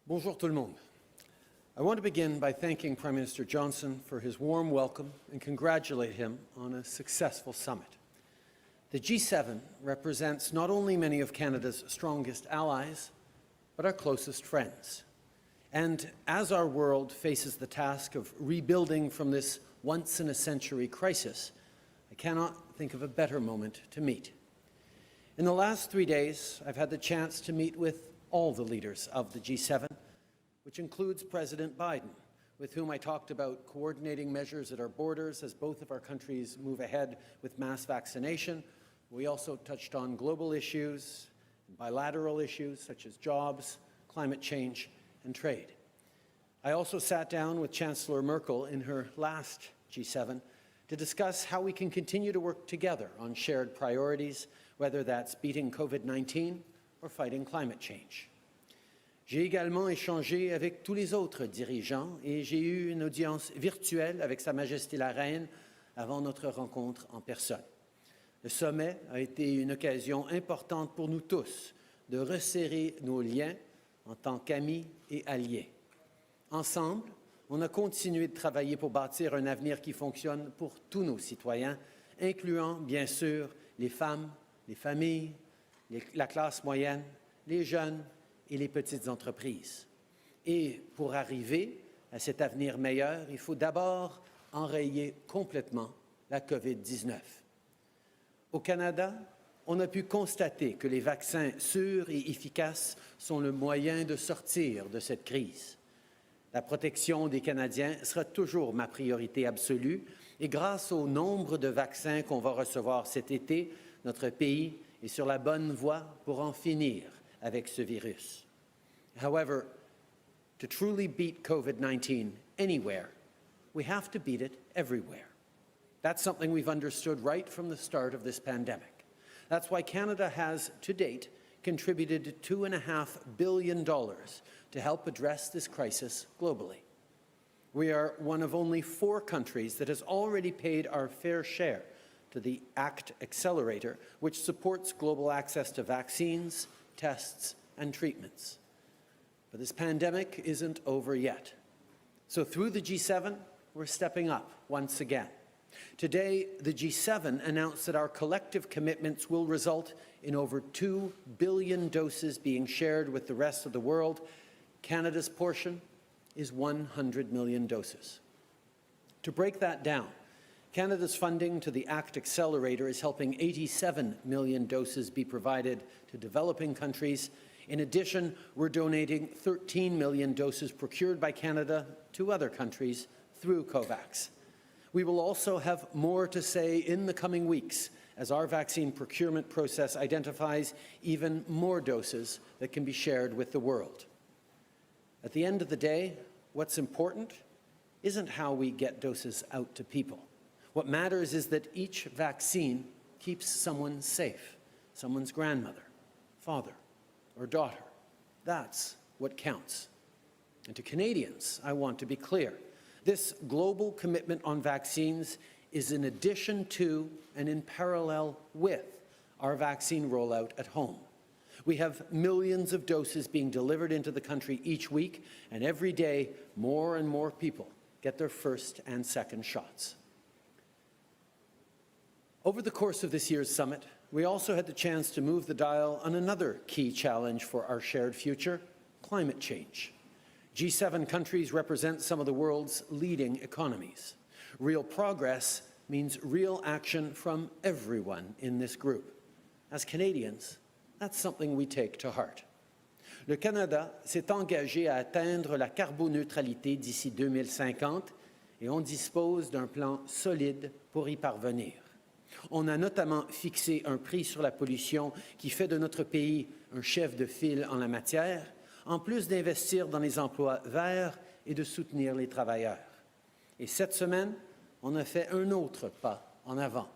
Bonjour tout le monde. I want to begin by thanking Prime Minister Johnson for his warm welcome and congratulate him on a successful summit. The G7 represents not only many of Canada's strongest allies, but our closest friends. And as our world faces the task of rebuilding from this once-in-a-century crisis, I cannot think of a better moment to meet. In the last 3 days, I've had the chance to meet with all the leaders of the G7, which includes President Biden, with whom I talked about coordinating measures at our borders as both of our countries move ahead with mass vaccination. We also touched on global issues, and bilateral issues such as jobs, climate change, and trade. I also sat down with Chancellor Merkel in her last G7 to discuss how we can continue to work together on shared priorities, whether that's beating COVID-19 or fighting climate change. J'ai également échangé avec tous les autres dirigeants et j'ai eu une audience virtuelle avec Sa Majesté la Reine avant notre rencontre en personne. Le sommet a été une occasion importante pour nous tous de resserrer nos liens en tant qu'amis et alliés. Ensemble, on a continué de travailler pour bâtir un avenir qui fonctionne pour tous nos citoyens, incluant bien sûr les femmes, les familles, la classe moyenne, les jeunes et les petites entreprises. Et pour arriver à cet avenir meilleur, il faut d'abord enrayer complètement la COVID-19. Au Canada, on a pu constater que les vaccins sûrs et efficaces sont le moyen de sortir de cette crise. La protection des Canadiens sera toujours ma priorité absolue et grâce au nombre de vaccins qu'on va recevoir cet été, notre pays est sur la bonne voie pour en finir avec ce virus. However, to truly beat COVID-19 anywhere, we have to beat it everywhere. That's something we've understood right from the start of this pandemic. That's why Canada has, to date, contributed $2.5 billion to help address this crisis globally. We are one of only 4 countries that has already paid our fair share to the ACT Accelerator, which supports global access to vaccines, tests, and treatments. But this pandemic isn't over yet. So through the G7, we're stepping up once again. Today, the G7 announced that our collective commitments will result in over 2 billion doses being shared with the rest of the world. Canada's portion is 100 million doses. To break that down, Canada's funding to the ACT Accelerator is helping 87 million doses be provided to developing countries. In addition, we're donating 13 million doses procured by Canada to other countries through COVAX. We will also have more to say in the coming weeks as our vaccine procurement process identifies even more doses that can be shared with the world. At the end of the day, what's important isn't how we get doses out to people. What matters is that each vaccine keeps someone safe, someone's grandmother, father, or daughter. That's what counts. And to Canadians, I want to be clear. This global commitment on vaccines is in addition to and in parallel with our vaccine rollout at home. We have millions of doses being delivered into the country each week, and every day more and more people get their first and second shots. Over the course of this year's summit, we also had the chance to move the dial on another key challenge for our shared future, climate change. G7 countries represent some of the world's leading economies. Real progress means real action from everyone in this group. As Canadians, that's something we take to heart. Le Canada s'est engagé à atteindre la carboneutralité d'ici 2050 et on dispose d'un plan solide pour y parvenir. On a notamment fixé un prix sur la pollution qui fait de notre pays un chef de file en la matière, en plus d'investir dans les emplois verts et de soutenir les travailleurs. Et cette semaine, on a fait un autre pas en avant.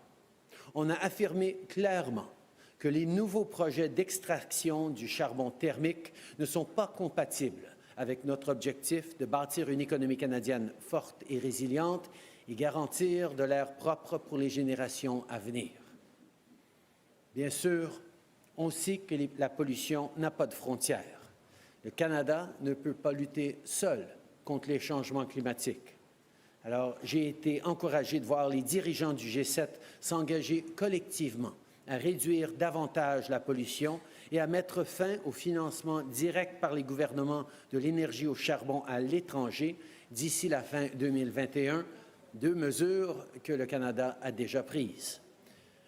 On a affirmé clairement que les nouveaux projets d'extraction du charbon thermique ne sont pas compatibles avec notre objectif de bâtir une économie canadienne forte et résiliente et garantir de l'air propre pour les générations à venir. Bien sûr, on sait que la pollution n'a pas de frontières, Le Canada ne peut pas lutter seul contre les changements climatiques. Alors, j'ai été encouragé de voir les dirigeants du G7 s'engager collectivement à réduire davantage la pollution et à mettre fin au financement direct par les gouvernements de l'énergie au charbon à l'étranger d'ici la fin 2021, deux mesures que le Canada a déjà prises.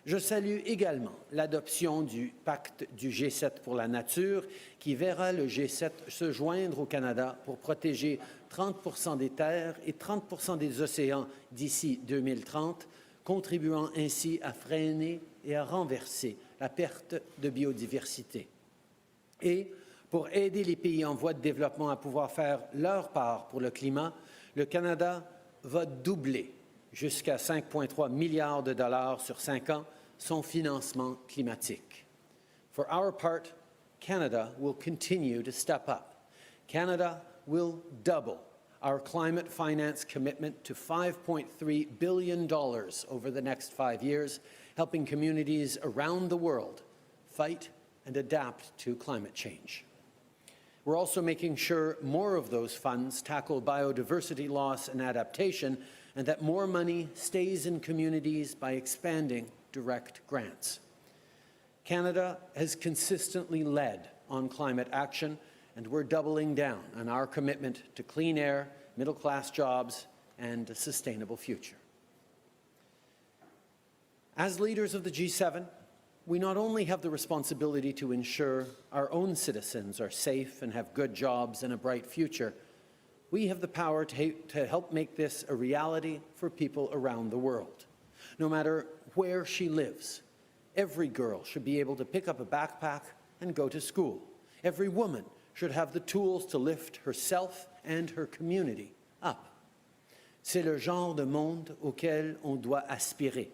Je salue également l'adoption du pacte du G7 pour la nature qui verra le G7 se joindre au Canada pour protéger 30 des terres et 30 des océans d'ici 2030, contribuant ainsi à freiner et à renverser la perte de biodiversité. Et pour aider les pays en voie de développement à pouvoir faire leur part pour le climat, le Canada va doubler jusqu'à 5,3 milliards de dollars sur 5 ans son financement climatique. For our part, Canada will continue to step up. Canada will double our climate finance commitment to $5.3 billion over the next 5 years, helping communities around the world fight and adapt to climate change. We're also making sure more of those funds tackle biodiversity loss and adaptation, and that more money stays in communities by expanding direct grants. Canada has consistently led on climate action, and we're doubling down on our commitment to clean air, middle-class jobs, and a sustainable future. As leaders of the G7, we not only have the responsibility to ensure our own citizens are safe and have good jobs and a bright future, we have the power to help make this a reality for people around the world. No matter where she lives, every girl should be able to pick up a backpack and go to school. Every woman should have the tools to lift herself and her community up. C'est le genre de monde auquel on doit aspirer.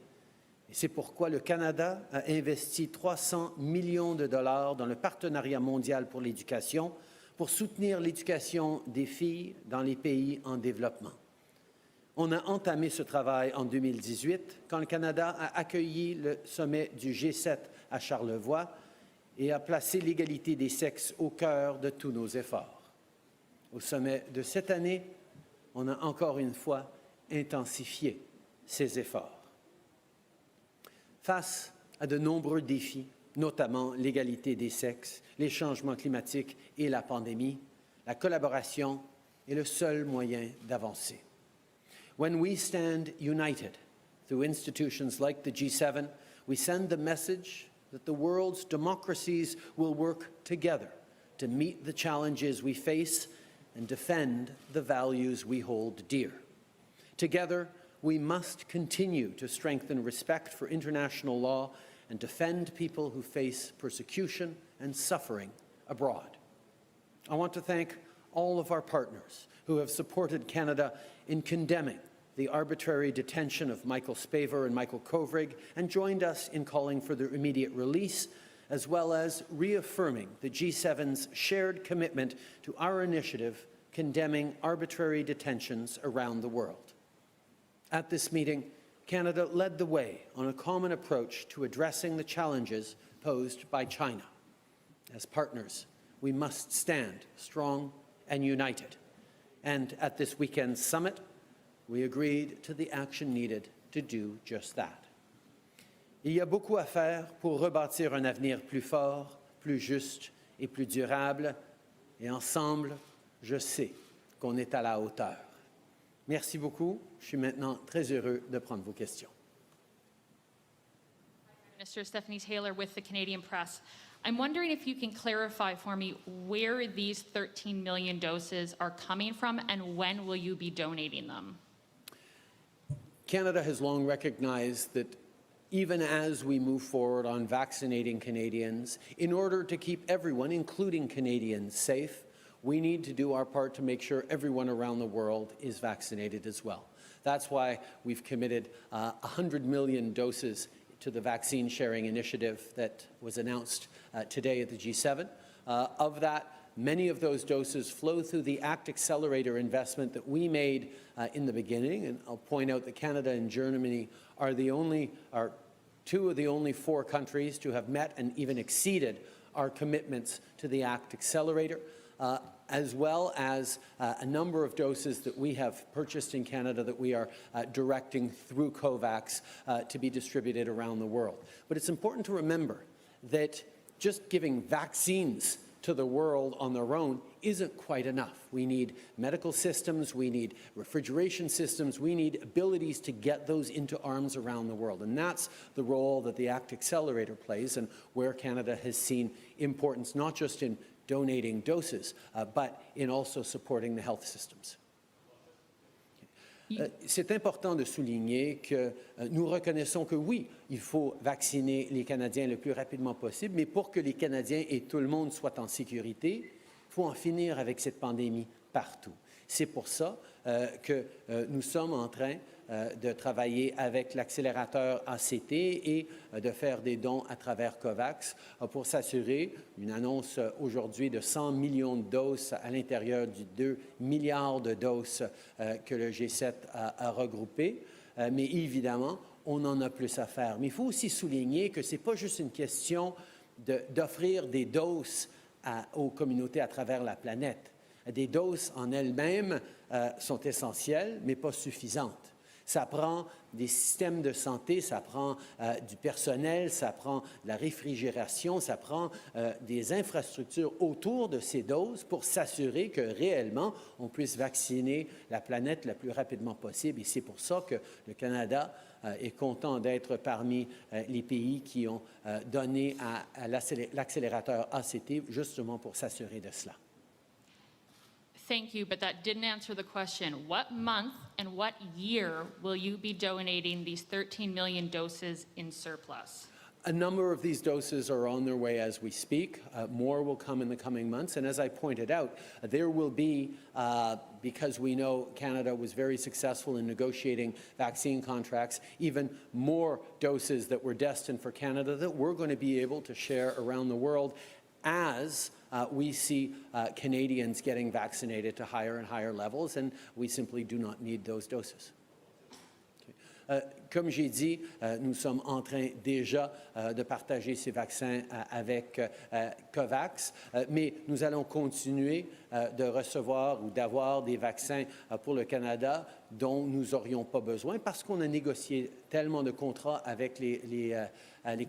Et c'est pourquoi le Canada a investi 300 millions de dollars dans le partenariat mondial pour l'éducation pour soutenir l'éducation des filles dans les pays en développement. On a entamé ce travail en 2018 quand le Canada a accueilli le sommet du G7 à Charlevoix et a placé l'égalité des sexes au cœur de tous nos efforts. Au sommet de cette année, on a encore une fois intensifié ces efforts. Face à de nombreux défis, notamment l'égalité des sexes, les changements climatiques et la pandémie, la collaboration est le seul moyen d'avancer. When we stand united through institutions like the G7, we send the message that the world's democracies will work together to meet the challenges we face and defend the values we hold dear. Together, we must continue to strengthen respect for international law and defend people who face persecution and suffering abroad. I want to thank all of our partners who have supported Canada in condemning the arbitrary detention of Michael Spavor and Michael Kovrig and joined us in calling for their immediate release, as well as reaffirming the G7's shared commitment to our initiative condemning arbitrary detentions around the world. At this meeting, Canada led the way on a common approach to addressing the challenges posed by China. As partners, we must stand strong and united. And at this weekend's summit, we agreed to the action needed to do just that. Il y a beaucoup à faire pour rebâtir un avenir plus fort, plus juste et plus durable. Et ensemble, je sais qu'on est à la hauteur. Merci beaucoup. Je suis maintenant très heureux de prendre vos questions. Minister Stephanie Taylor with the Canadian Press. I'm wondering if you can clarify for me where these 13 million doses are coming from and when will you be donating them? Canada has long recognized that even as we move forward on vaccinating Canadians, in order to keep everyone, including Canadians, safe, we need to do our part to make sure everyone around the world is vaccinated as well. That's why we've committed 100 million doses to the vaccine sharing initiative that was announced today at the G7. Of that, many of those doses flow through the ACT Accelerator investment that we made in the beginning. And I'll point out that Canada and Germany are two of the only 4 countries to have met and even exceeded our commitments to the ACT Accelerator. as well as a number of doses that we have purchased in Canada that we are directing through COVAX to be distributed around the world. But it's important to remember that just giving vaccines to the world on their own isn't quite enough. We need medical systems, we need refrigeration systems, we need abilities to get those into arms around the world. And that's the role that the ACT Accelerator plays and where Canada has seen importance, not just in donating doses, but in also supporting the health systems. C'est important de souligner que nous reconnaissons que oui, il faut vacciner les Canadiens le plus rapidement possible, mais pour que les Canadiens et tout le monde soient en sécurité, il faut en finir avec cette pandémie partout. C'est pour ça que nous sommes en train de travailler avec l'accélérateur ACT et de faire des dons à travers COVAX pour s'assurer, une annonce aujourd'hui de 100 millions de doses à l'intérieur du 2 milliards de doses que le G7 a regroupées. Mais évidemment, on en a plus à faire. Mais il faut aussi souligner que ce n'est pas juste une question d'offrir des doses aux communautés à travers la planète. Des doses en elles-mêmes sont essentielles, mais pas suffisantes. Ça prend des systèmes de santé, ça prend du personnel, ça prend de la réfrigération, ça prend des infrastructures autour de ces doses pour s'assurer que réellement on puisse vacciner la planète le plus rapidement possible. Et c'est pour ça que le Canada est content d'être parmi les pays qui ont donné à l'accélérateur ACT justement pour s'assurer de cela. Thank you, but that didn't answer the question. What month and what year will you be donating these 13 million doses in surplus? A number of these doses are on their way as we speak. More will come in the coming months. And as I pointed out, there will be, because we know Canada was very successful in negotiating vaccine contracts, even more doses that were destined for Canada that we're going to be able to share around the world as we see Canadians getting vaccinated to higher and higher levels, and we simply do not need those doses. Comme j'ai dit, nous sommes en train déjà de partager ces vaccins avec COVAX, mais nous allons continuer de recevoir ou d'avoir des vaccins pour le Canada dont nous n'aurions pas besoin parce qu'on a négocié tellement de contrats avec les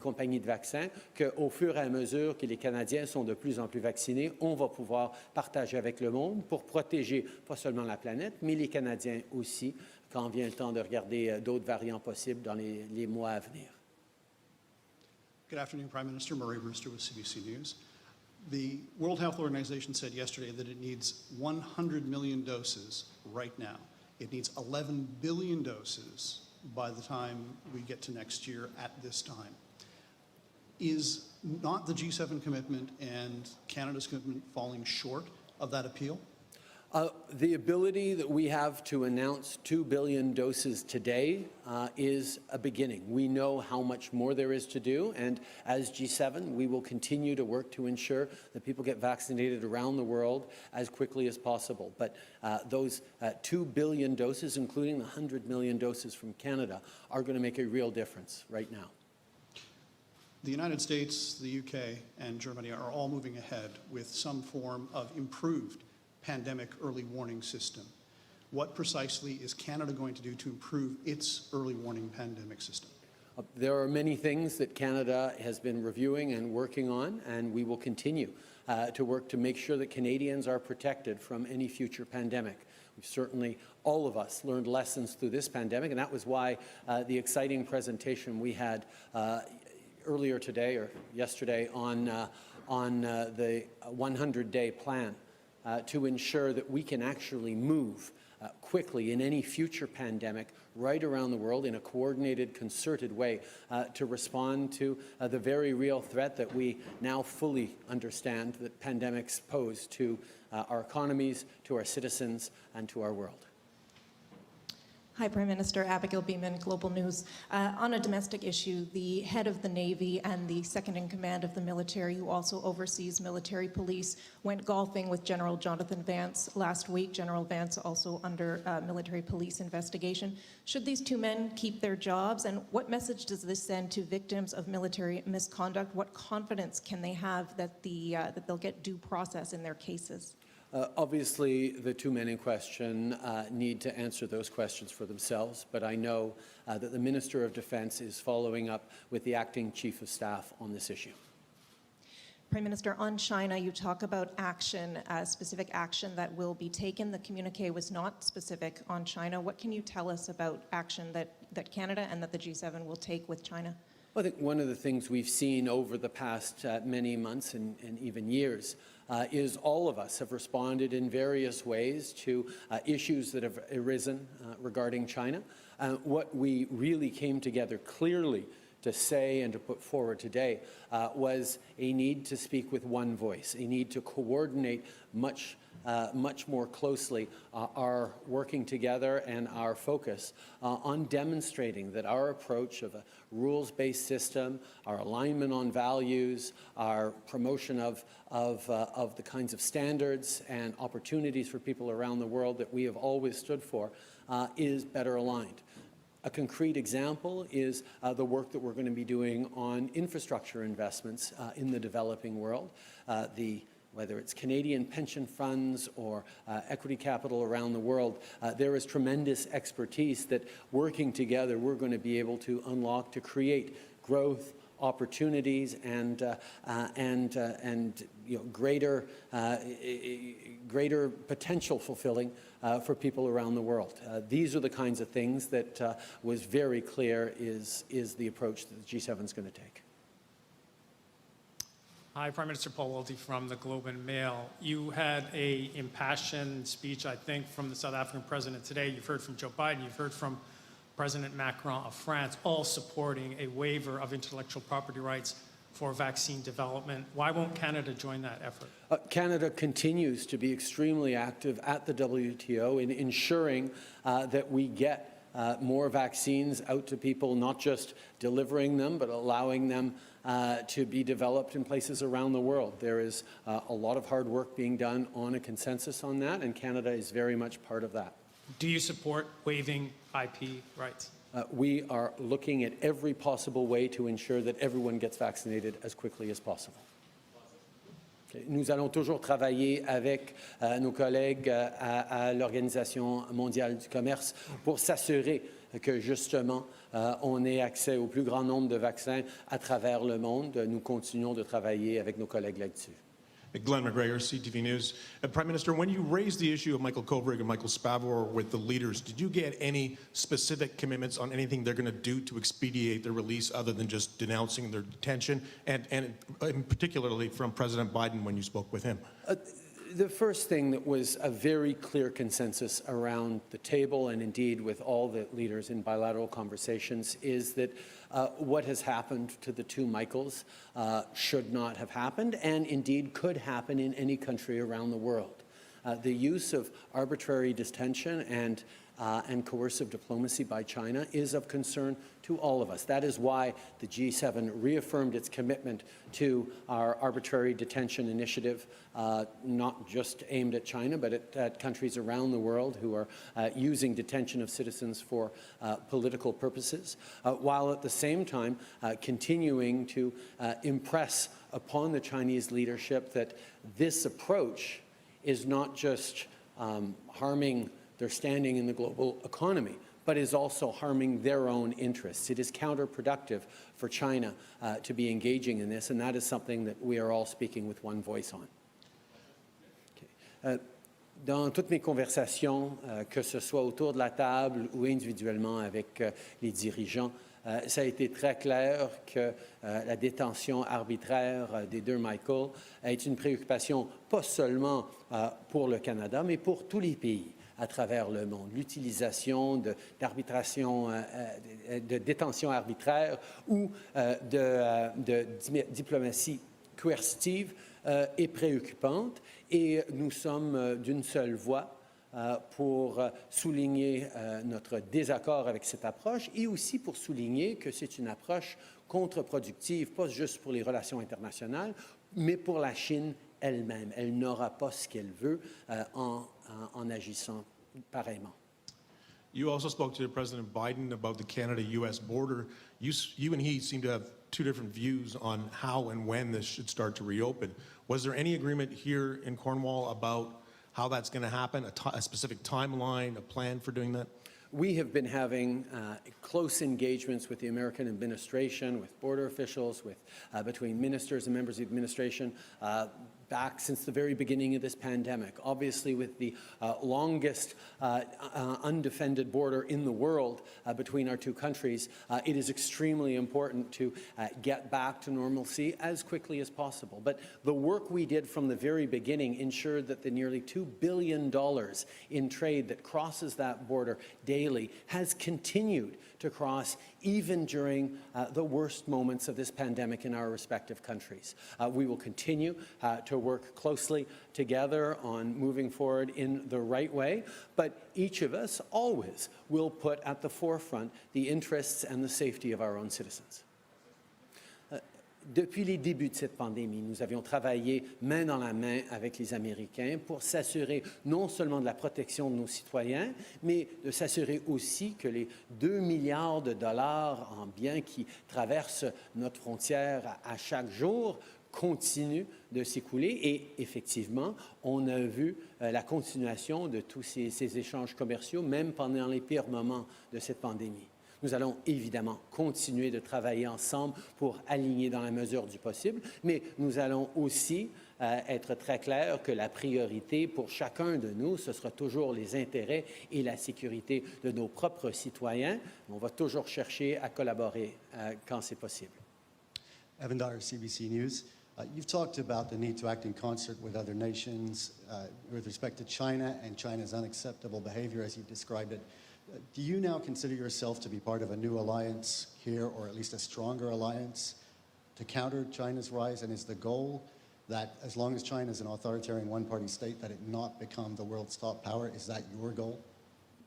compagnies de vaccins qu'au fur et à mesure que les Canadiens sont de plus en plus vaccinés, on va pouvoir partager avec le monde pour protéger pas seulement la planète, mais les Canadiens aussi, quand vient le temps de regarder d'autres variants possibles dans les mois à venir. Good afternoon, Prime Minister. Murray Brewster with CBC News. The World Health Organization said yesterday that it needs 100 million doses right now. It needs 11 billion doses by the time we get to next year at this time. Is not the G7 commitment and Canada's commitment falling short of that appeal? The ability that we have to announce 2 billion doses today is a beginning. We know how much more there is to do, and as G7, we will continue to work to ensure that people get vaccinated around the world as quickly as possible. But those 2 billion doses, including the 100 million doses from Canada, are going to make a real difference right now. The United States, the UK, and Germany are all moving ahead with some form of improved pandemic early warning system. What precisely is Canada going to do to improve its early warning pandemic system? There are many things that Canada has been reviewing and working on, and we will continue to work to make sure that Canadians are protected from any future pandemic. We've certainly, all of us, learned lessons through this pandemic, and that was why the exciting presentation we had earlier today or yesterday on the 100-day plan to ensure that we can actually move quickly in any future pandemic right around the world in a coordinated, concerted way to respond to the very real threat that we now fully understand that pandemics pose to our economies, to our citizens, and to our world. Hi, Prime Minister. Abigail Beeman, Global News. On a domestic issue, the head of the Navy and the second-in-command of the military, who also oversees military police, went golfing with General Jonathan Vance last week. General Vance also under military police investigation. Should these two men keep their jobs? And what message does this send to victims of military misconduct? What confidence can they have that they'll get due process in their cases? Obviously, the two men in question need to answer those questions for themselves, but I know that the Minister of Defense is following up with the Acting Chief of Staff on this issue. Prime Minister, on China, you talk about action, specific action that will be taken. The communique was not specific on China. What can you tell us about action that Canada and that the G7 will take with China? Well, I think one of the things we've seen over the past many months and even years is all of us have responded in various ways to issues that have arisen regarding China. What we really came together clearly to say and to put forward today was a need to speak with one voice, a need to coordinate much more closely our working together and our focus on demonstrating that our approach of a rules-based system, our alignment on values, our promotion of the kinds of standards and opportunities for people around the world that we have always stood for is better aligned. A concrete example is the work that we're going to be doing on infrastructure investments in the developing world. Whether it's Canadian pension funds or equity capital around the world, there is tremendous expertise that working together we're going to be able to unlock to create growth, opportunities, and greater potential fulfilling for people around the world. These are the kinds of things that was very clear is the approach that the G7 is going to take. Hi, Prime Minister Paul Welty from the Globe and Mail. You had an impassioned speech, I think, from the South African president today. You've heard from Joe Biden, you've heard from President Macron of France, all supporting a waiver of intellectual property rights for vaccine development. Why won't Canada join that effort? Canada continues to be extremely active at the WTO in ensuring that we get more vaccines out to people, not just delivering them, but allowing them to be developed in places around the world. There is a lot of hard work being done on a consensus on that, and Canada is very much part of that. Do you support waiving IP rights? We are looking at every possible way to ensure that everyone gets vaccinated as quickly as possible. Okay. Nous allons toujours travailler avec nos collègues à l'Organisation mondiale du commerce pour s'assurer que justement on ait accès au plus grand nombre de vaccins à travers le monde. Nous continuons de travailler avec nos collègues là-dessus. Glenn McGregor, CTV News. Prime Minister, when you raised the issue of Michael Kovrig and Michael Spavor with the leaders, did you get any specific commitments on anything they're going to do to expedite their release other than just denouncing their detention, and particularly from President Biden when you spoke with him? The first thing that was a very clear consensus around the table, and indeed with all the leaders in bilateral conversations, is that what has happened to the two Michaels should not have happened, and indeed could happen in any country around the world. The use of arbitrary detention and coercive diplomacy by China is of concern to all of us. That is why the G7 reaffirmed its commitment to our arbitrary detention initiative, not just aimed at China, but at countries around the world who are using detention of citizens for political purposes, while at the same time continuing to impress upon the Chinese leadership that this approach is not just harming their standing in the global economy, but is also harming their own interests. It is counterproductive for China to be engaging in this, and that is something that we are all speaking with one voice on. Okay. Dans toutes mes conversations, que ce soit autour de la table ou individuellement avec les dirigeants, ça a été très clair que la détention arbitraire des deux Michael est une préoccupation pas seulement pour le Canada, mais pour tous les pays à travers le monde. L'utilisation de détention arbitraire ou de diplomatie coercitive est préoccupante, et nous sommes d'une seule voix pour souligner notre désaccord avec cette approche et aussi pour souligner que c'est une approche contre-productive, pas juste pour les relations internationales, mais pour la Chine elle-même. Elle n'aura pas ce qu'elle veut en agissant pareillement. You also spoke to President Biden about the Canada-U.S. border. You and he seem to have two different views on how and when this should start to reopen. Was there any agreement here in Cornwall about how that's going to happen, a specific timeline, a plan for doing that? We have been having close engagements with the American administration, with border officials, between ministers and members of the administration back since the very beginning of this pandemic. Obviously, with the longest undefended border in the world between our two countries, it is extremely important to get back to normalcy as quickly as possible. But the work we did from the very beginning ensured that the nearly $2 billion in trade that crosses that border daily has continued to cross even during the worst moments of this pandemic in our respective countries. We will continue to work closely together on moving forward in the right way, but each of us always will put at the forefront the interests and the safety of our own citizens. Depuis les débuts de cette pandémie, nous avions travaillé main dans la main avec les Américains pour s'assurer non seulement de la protection de nos citoyens, mais de s'assurer aussi que les 2 milliards de dollars en biens qui traversent notre frontière à chaque jour continuent de s'écouler. Et effectivement, on a vu la continuation de tous ces échanges commerciaux, même pendant les pires moments de cette pandémie. Nous allons évidemment continuer de travailler ensemble pour aligner dans la mesure du possible, mais nous allons aussi être très clairs que la priorité pour chacun de nous, ce sera toujours les intérêts et la sécurité de nos propres citoyens. On va toujours chercher à collaborer quand c'est possible. Evan Dyer, CBC News. You've talked about the need to act in concert with other nations with respect to China and China's unacceptable behavior, as you've described it. Do you now consider yourself to be part of a new alliance here, or at least a stronger alliance, to counter China's rise? And is the goal that as long as China is an authoritarian one-party state, that it not become the world's top power? Is that your goal?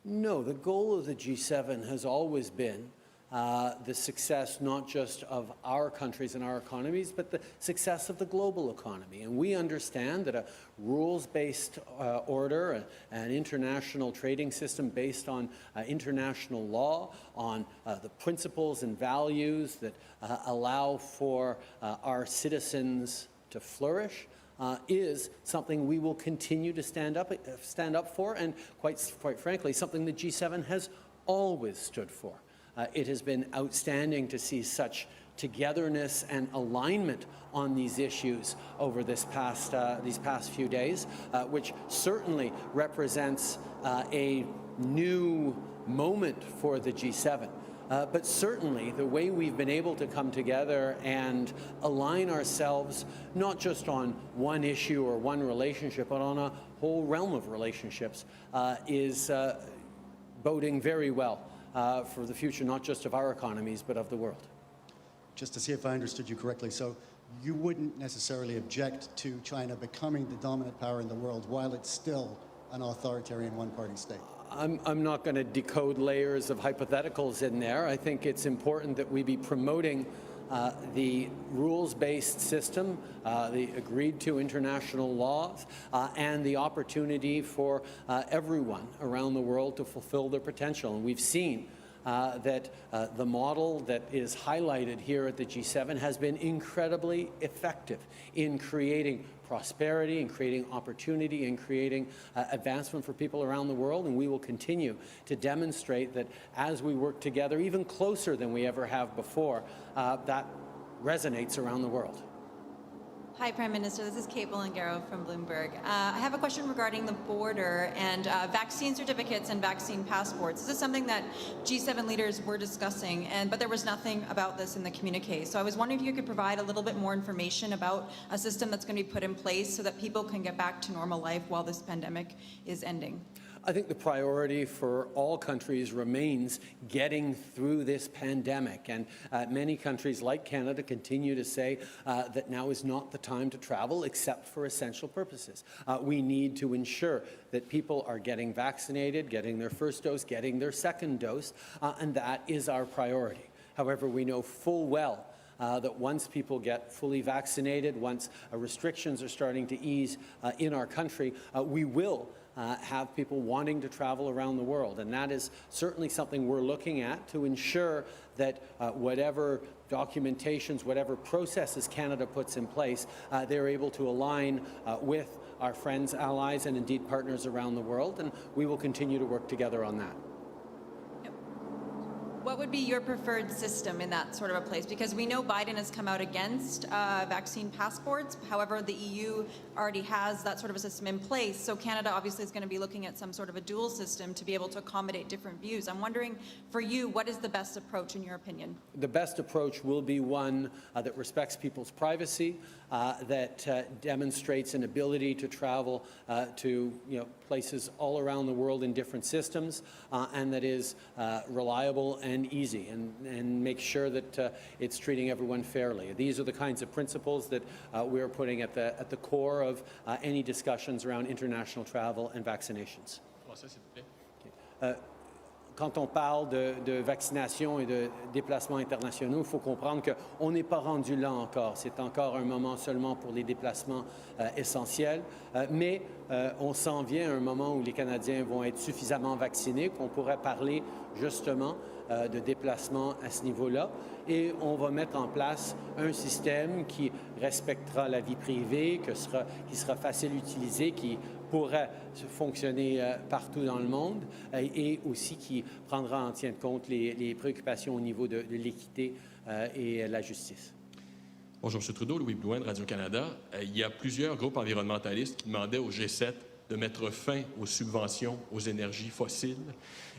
No, the goal of the G7 has always been the success not just of our countries and our economies, but the success of the global economy. And we understand that a rules-based order, an international trading system based on international law, on the principles and values that allow for our citizens to flourish, is something we will continue to stand up for, and quite frankly, something the G7 has always stood for. It has been outstanding to see such togetherness and alignment on these issues over these past few days, which certainly represents a new moment for the G7. But certainly the way we've been able to come together and align ourselves not just on one issue or one relationship, but on a whole realm of relationships is boding very well for the future, not just of our economies, but of the world. Just to see if I understood you correctly, so you wouldn't necessarily object to China becoming the dominant power in the world while it's still an authoritarian one-party state? I'm not going to decode layers of hypotheticals in there. I think it's important that we be promoting the rules-based system, the agreed-to international laws, and the opportunity for everyone around the world to fulfill their potential. And we've seen that the model that is highlighted here at the G7 has been incredibly effective in creating prosperity, in creating opportunity, in creating advancement for people around the world. And we will continue to demonstrate that as we work together, even closer than we ever have before, that resonates around the world. Hi, Prime Minister. This is Kate Bolingaro from Bloomberg. I have a question regarding the border and vaccine certificates and vaccine passports. This is something that G7 leaders were discussing, but there was nothing about this in the communique. So I was wondering if you could provide a little bit more information about a system that's going to be put in place so that people can get back to normal life while this pandemic is ending. I think the priority for all countries remains getting through this pandemic. And many countries like Canada continue to say that now is not the time to travel except for essential purposes. We need to ensure that people are getting vaccinated, getting their first dose, getting their second dose, and that is our priority. However, we know full well that once people get fully vaccinated, once restrictions are starting to ease in our country, we will have people wanting to travel around the world. And that is certainly something we're looking at to ensure that whatever documentations, whatever processes Canada puts in place, they're able to align with our friends, allies, and indeed partners around the world. And we will continue to work together on that. What would be your preferred system in that sort of a place? Because we know Biden has come out against vaccine passports. However, the EU already has that sort of a system in place. So Canada obviously is going to be looking at some sort of a dual system to be able to accommodate different views. I'm wondering, for you, what is the best approach in your opinion? The best approach will be one that respects people's privacy, that demonstrates an ability to travel to places all around the world in different systems, and that is reliable and easy, and make sure that it's treating everyone fairly. These are the kinds of principles that we're putting at the core of any discussions around international travel and vaccinations. Quand on parle de vaccination et de déplacements internationaux, il faut comprendre qu'on n'est pas rendu là encore. C'est encore un moment seulement pour les déplacements essentiels, mais on s'en vient à un moment où les Canadiens vont être suffisamment vaccinés qu'on pourrait parler justement de déplacements à ce niveau-là. Et on va mettre en place un système qui respectera la vie privée, qui sera facile à utiliser, qui pourrait fonctionner partout dans le monde et aussi qui prendra en compte les préoccupations au niveau de l'équité et la justice. Bonjour, M. Trudeau, Louis Blouin de Radio-Canada. Il y a plusieurs groupes environnementalistes qui demandaient au G7 de mettre fin aux subventions aux énergies fossiles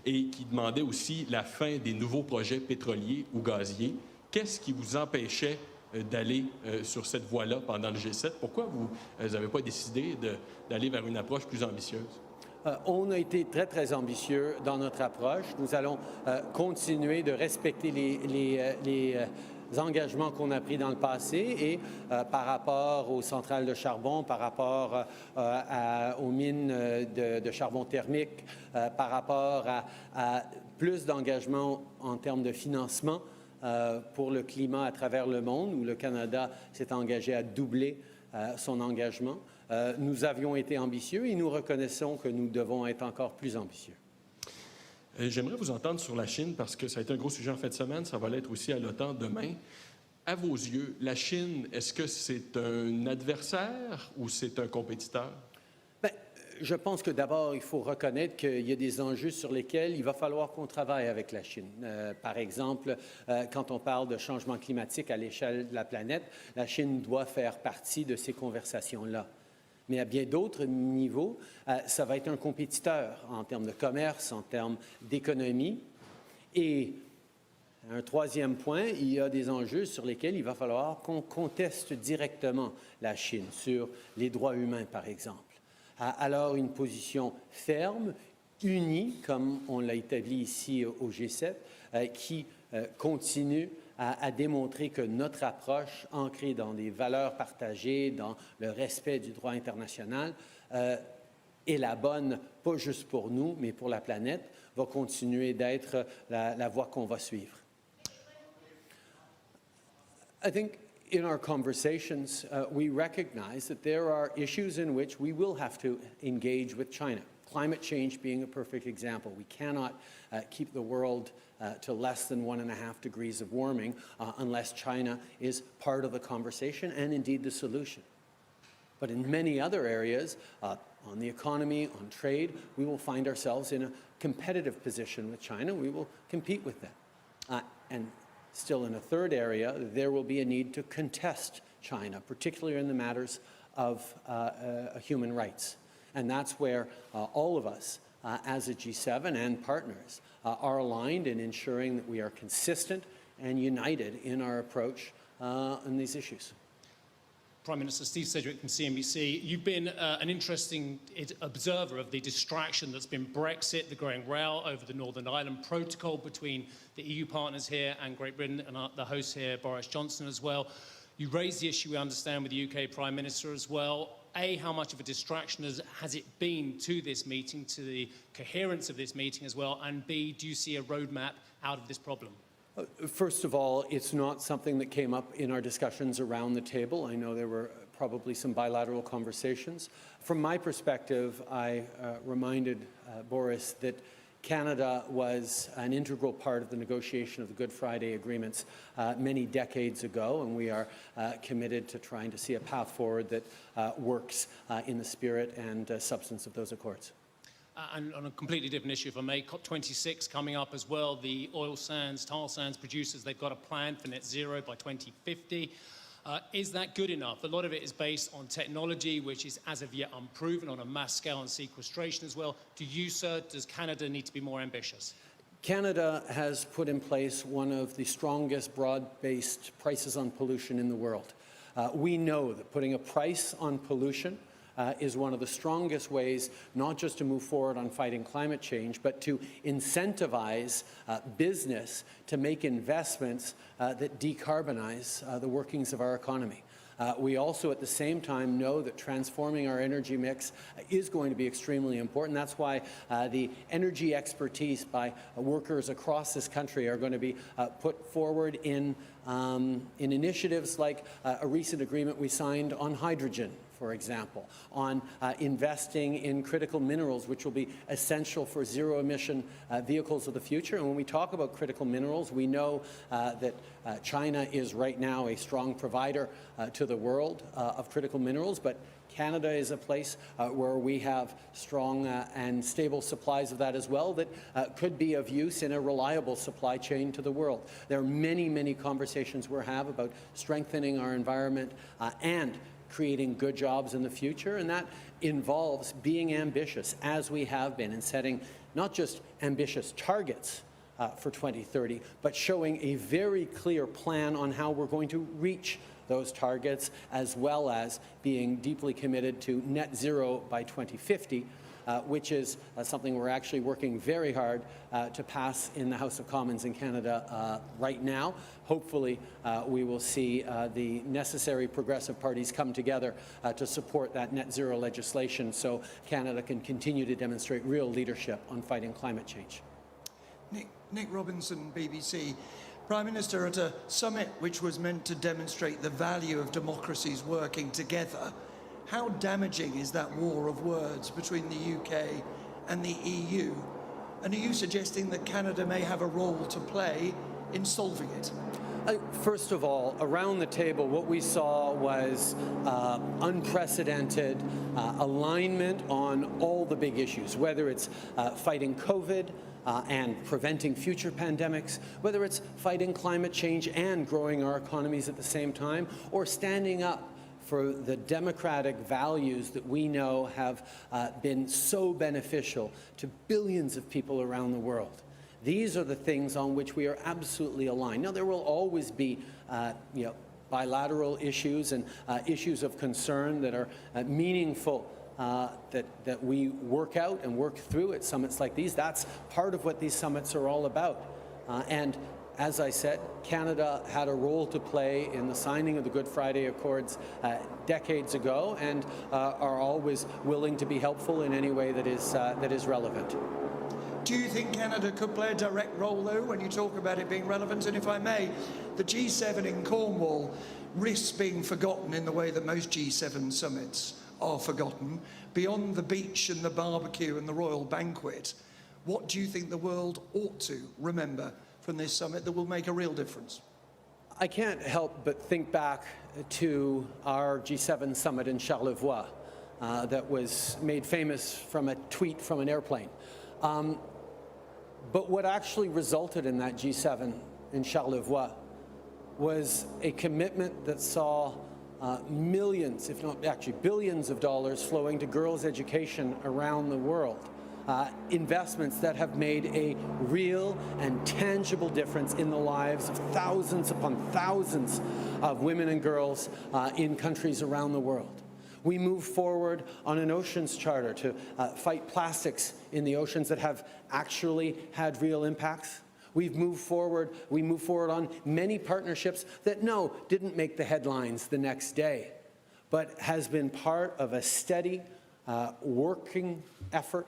et qui demandaient aussi la fin des nouveaux projets pétroliers ou gaziers. Qu'est-ce qui vous empêchait d'aller sur cette voie-là pendant le G7? Pourquoi vous n'avez pas décidé d'aller vers une approche plus ambitieuse? On a été très, très ambitieux dans notre approche. Nous allons continuer de respecter les engagements qu'on a pris dans le passé et par rapport aux centrales de charbon, par rapport aux mines de charbon thermique, par rapport à plus d'engagements en termes de financement pour le climat à travers le monde, où le Canada s'est engagé à doubler son engagement. Nous avions été ambitieux et nous reconnaissons que nous devons être encore plus ambitieux. J'aimerais vous entendre sur la Chine parce que ça a été un gros sujet en fin de semaine, ça va l'être aussi à l'OTAN demain. À vos yeux, la Chine, est-ce que c'est un adversaire ou c'est un compétiteur? Je pense que d'abord, il faut reconnaître qu'il y a des enjeux sur lesquels il va falloir qu'on travaille avec la Chine. Par exemple, quand on parle de changement climatique à l'échelle de la planète, la Chine doit faire partie de ces conversations-là. Mais à bien d'autres niveaux, ça va être un compétiteur en termes de commerce, en termes d'économie. Et un troisième point, il y a des enjeux sur lesquels il va falloir qu'on conteste directement la Chine, sur les droits humains, par exemple. Alors une position ferme, unie, comme on l'a établi ici au G7, qui continue à démontrer que notre approche, ancrée dans des valeurs partagées, dans le respect du droit international, est la bonne, pas juste pour nous, mais pour la planète, va continuer d'être la voie qu'on va suivre. I think in our conversations, we recognize that there are issues in which we will have to engage with China. Climate change being a perfect example. We cannot keep the world to less than 1.5 degrees of warming unless China is part of the conversation and indeed the solution. But in many other areas, on the economy, on trade, we will find ourselves in a competitive position with China. We will compete with them. And still in a third area, there will be a need to contest China, particularly in the matters of human rights. And that's where all of us, as a G7 and partners, are aligned in ensuring that we are consistent and united in our approach on these issues. Prime Minister Steve Sedgwick from CNBC. You've been an interesting observer of the distraction that's been Brexit, the growing row over the Northern Ireland Protocol between the EU partners here and Great Britain, and the host here, Boris Johnson, as well. You raised the issue, we understand, with the UK Prime Minister as well. A, how much of a distraction has it been to this meeting, to the coherence of this meeting as well? And B, do you see a roadmap out of this problem? First of all, it's not something that came up in our discussions around the table. I know there were probably some bilateral conversations. From my perspective, I reminded Boris that Canada was an integral part of the negotiation of the Good Friday agreements many decades ago, and we are committed to trying to see a path forward that works in the spirit and substance of those accords. And on a completely different issue, if I may, COP26 coming up as well. The oil sands, tar sands producers, they've got a plan for net zero by 2050. Is that good enough? A lot of it is based on technology, which is as of yet unproven on a mass scale and sequestration as well. Do you, sir, does Canada need to be more ambitious? Canada has put in place one of the strongest broad-based prices on pollution in the world. We know that putting a price on pollution is one of the strongest ways not just to move forward on fighting climate change, but to incentivize business to make investments that decarbonize the workings of our economy. We also, at the same time, know that transforming our energy mix is going to be extremely important. That's why the energy expertise by workers across this country are going to be put forward in initiatives like a recent agreement we signed on hydrogen, for example, on investing in critical minerals, which will be essential for zero-emission vehicles of the future. And when we talk about critical minerals, we know that China is right now a strong provider to the world of critical minerals, but Canada is a place where we have strong and stable supplies of that as well that could be of use in a reliable supply chain to the world. There are many, many conversations we have about strengthening our environment and creating good jobs in the future, and that involves being ambitious, as we have been, and setting not just ambitious targets for 2030, but showing a very clear plan on how we're going to reach those targets, as well as being deeply committed to net zero by 2050, which is something we're actually working very hard to pass in the House of Commons in Canada right now. Hopefully, we will see the necessary progressive parties come together to support that net zero legislation so Canada can continue to demonstrate real leadership on fighting climate change. Nick Robinson, BBC. Prime Minister, at a summit which was meant to demonstrate the value of democracies working together, how damaging is that war of words between the UK and the EU? And are you suggesting that Canada may have a role to play in solving it? First of all, around the table, what we saw was unprecedented alignment on all the big issues, whether it's fighting COVID, and preventing future pandemics, whether it's fighting climate change and growing our economies at the same time, or standing up for the democratic values that we know have been so beneficial to billions of people around the world. These are the things on which we are absolutely aligned. Now, there will always be bilateral issues and issues of concern that are meaningful that we work out and work through at summits like these. That's part of what these summits are all about. And as I said, Canada had a role to play in the signing of the Good Friday Accords decades ago, and are always willing to be helpful in any way that is relevant. Do you think Canada could play a direct role, though, when you talk about it being relevant? And if I may, the G7 in Cornwall risks being forgotten in the way that most G7 summits are forgotten. Beyond the beach and the barbecue and the royal banquet, what do you think the world ought to remember from this summit that will make a real difference? I can't help but think back to our G7 summit in Charlevoix that was made famous from a tweet from an airplane. But what actually resulted in that G7 in Charlevoix was a commitment that saw millions, if not actually billions of dollars flowing to girls' education around the world. investments that have made a real and tangible difference in the lives of thousands upon thousands of women and girls in countries around the world. We move forward on an oceans charter to fight plastics in the oceans that have actually had real impacts. We move forward on many partnerships that, no, didn't make the headlines the next day, but has been part of a steady working effort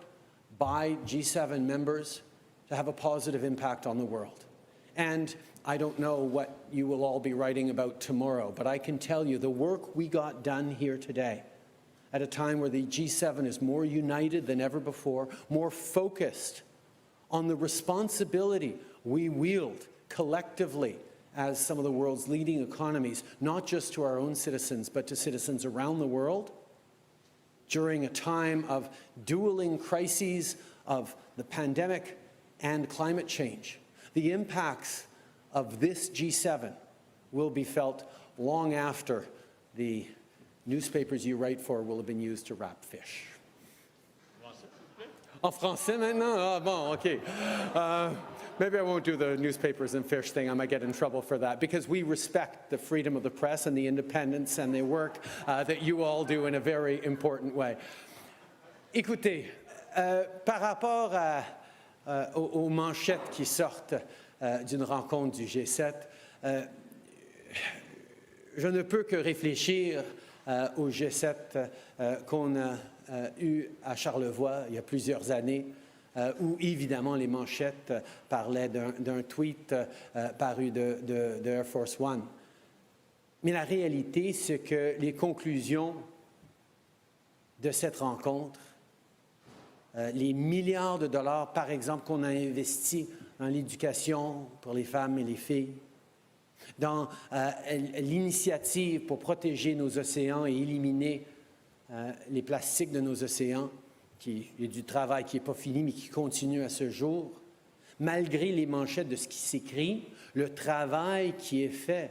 by G7 members to have a positive impact on the world. And I don't know what you will all be writing about tomorrow, but I can tell you the work we got done here today at a time where the G7 is more united than ever before, more focused on the responsibility we wield collectively as some of the world's leading economies, not just to our own citizens, but to citizens around the world, during a time of dueling crises of the pandemic and climate change. The impacts of this G7 will be felt long after the newspapers you write for will have been used to wrap fish. En français maintenant? Ah, bon, OK. Maybe I won't do the newspapers and fish thing. I might get in trouble for that, because we respect the freedom of the press and the independence and the work that you all do in a very important way. Écoutez, par rapport aux manchettes qui sortent d'une rencontre du G7, je ne peux que réfléchir au G7 qu'on a eu à Charlevoix il y a plusieurs années, où évidemment les manchettes parlaient d'un tweet paru de Air Force One. Mais la réalité, c'est que les conclusions de cette rencontre, les milliards de dollars, par exemple, qu'on a investis dans l'éducation pour les femmes et les filles, dans l'initiative pour protéger nos océans et éliminer les plastiques de nos océans, il y a du travail qui n'est pas fini, mais qui continue à ce jour. Malgré les manchettes de ce qui s'écrit, le travail qui est fait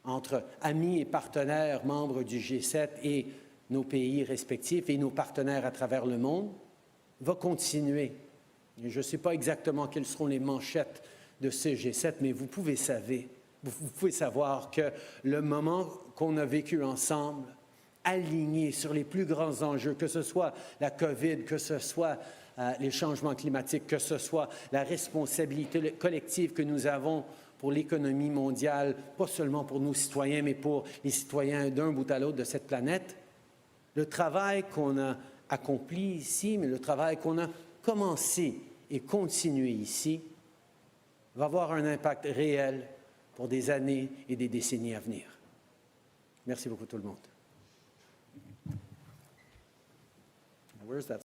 entre amis et partenaires membres du G7 et nos pays respectifs et nos partenaires à travers le monde va continuer. Et je ne sais pas exactement quelles seront les manchettes de ce G7, mais vous pouvez savoir que le moment qu'on a vécu ensemble, alignés sur les plus grands enjeux, que ce soit la COVID, que ce soit les changements climatiques, que ce soit la responsabilité collective que nous avons pour l'économie mondiale, pas seulement pour nos citoyens, mais pour les citoyens d'un bout à l'autre de cette planète. Le travail qu'on a accompli ici, mais le travail qu'on a commencé et continué ici, va avoir un impact réel pour des années et des décennies à venir. Merci beaucoup tout le monde. Where's that?